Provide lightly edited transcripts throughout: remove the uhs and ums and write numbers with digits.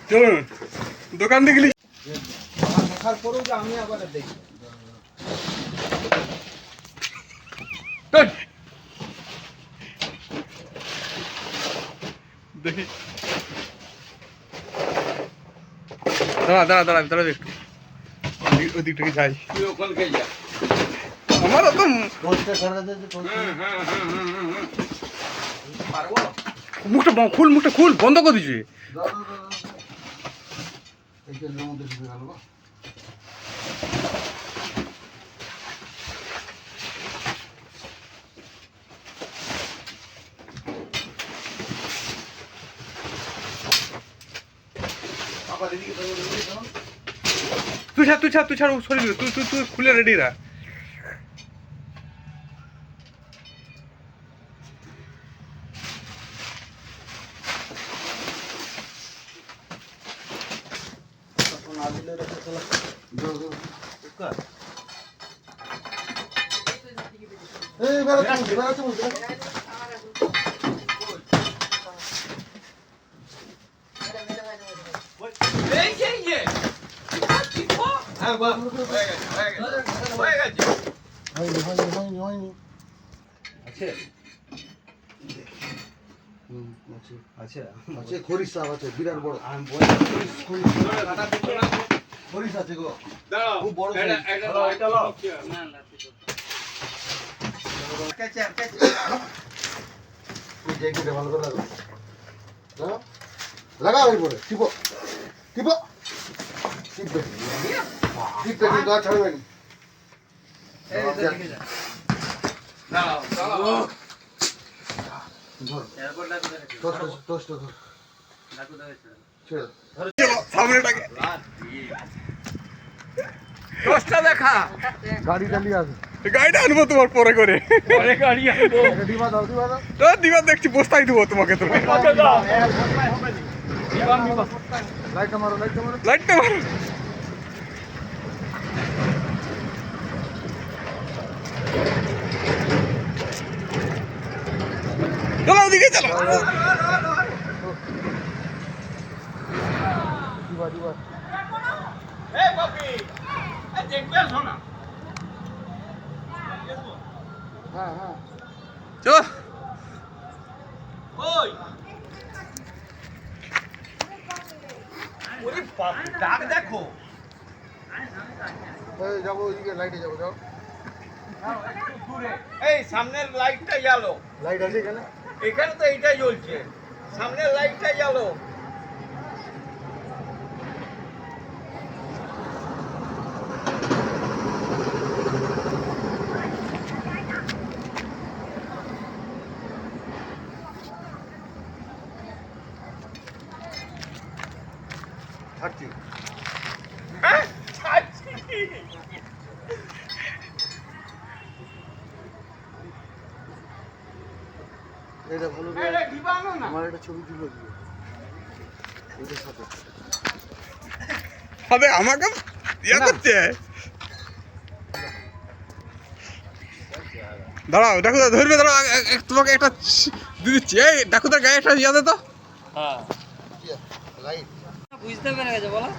চলুন দোকান দেখলি দেখার পরেও যে আমি আবার দেখি দেখি দাঁড়া দাঁড়া দাঁড়া দাঁড়া একটু ওই দিকটাকে যাই আমার তো মুখটা খুল মুখটা খুল বন্ধ করে দিছি তুই ছাড় সরি তুই খুলে রেডি রা আছে খরিস আছে বিরাট বড় খরিস আছে গো খুব বড় ভালো করে লাগা লাগা ওই পরে টিপো টিপো টিপবে টিপবে কিন্তু আর ছাড়বে না দেখা গাড়ি চালিয়ে আছে গাড়িটা আনবো তোমার পরে করে গাড়ি আনবো দিবা দেখছি বস্তাই দেবো তোমাকে তো লাইটটা মারো লাইটটা মারো চলো ওদিকে চলো চলো দেখো যাবো ওইদিকে লাইটে যাবো যাও এই সামনের লাইটটা জ্বালো লাইট আছে এখানে এখানে তো এইটাই জ্বলছে সামনের লাইটটা জ্বালো ছাড়ছি হ্যাঁ ছাড়ছি এটা ভালো করে এটা দিবানো না আমার একটা ছবি তুলে দিও ওদের সাথে আবে আমাকে ইয়া করছে দাঁড়াও দেখো ধরবে দাঁড়াও তোমাকে একটা দিচ্ছি এই দেখো তার গায়ে একটা ইয়া দে তো হ্যাঁ লাইট বুঝতে পেরে গেছে বলো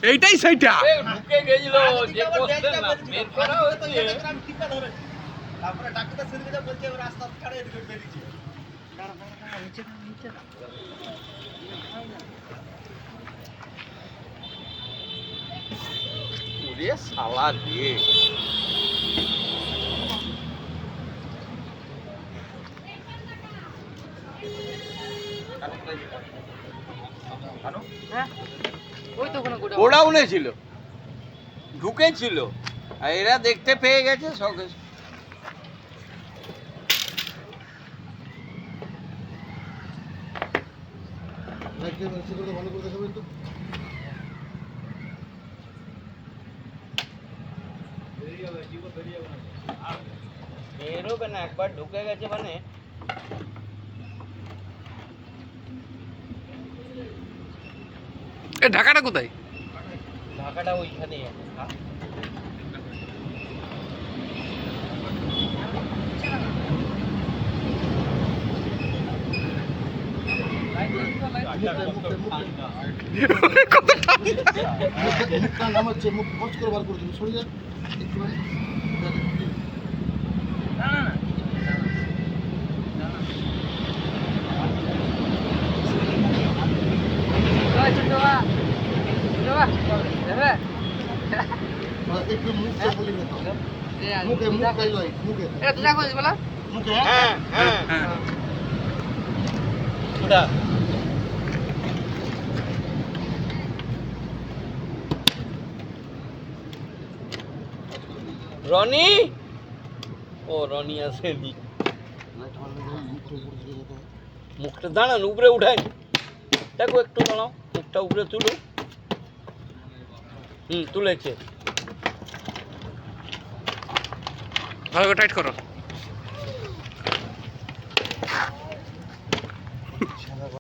এইটাই সেইটা ঢুকে গেছিল যে পোস্টে না বের করা হচ্ছে তারপরে ডাক্তার সিরিজে বলছে রাস্তা ছাড়ে এদিকে বেরিয়েছে ওরে শালা রে ওই তো কোনো গোটা গোডাউনে ছিল ঢুকেছিল আর এরা দেখতে পেয়ে গেছে সব লাইটটা ভালো করে দেখাবেন তো বেরোবে না একবার ঢুকে গেছে মানে এ ঢাকাটা কোথায় ঢাকাটা ওইখানে মুখটা নামাচ্ছে, মুখ খরচ করে বার করে দিবি, সরে যা একটুখানি। না না না ওই ছোটবা ছোটবা দেবে একটু মুখটা বলি না তো। মুখে মুখ গাই লয়, মুখে এটা তুই দেখো বলা মুখে। হ্যাঁ হ্যাঁ হ্যাঁ ওটা রনি ও রনি আসেনি মুখটা দাঁড়ান উপরে উঠাই দেখো একটু দাঁড়াও মুখটা উপরে তুলো তুলেছে ভালো করে টাইট করো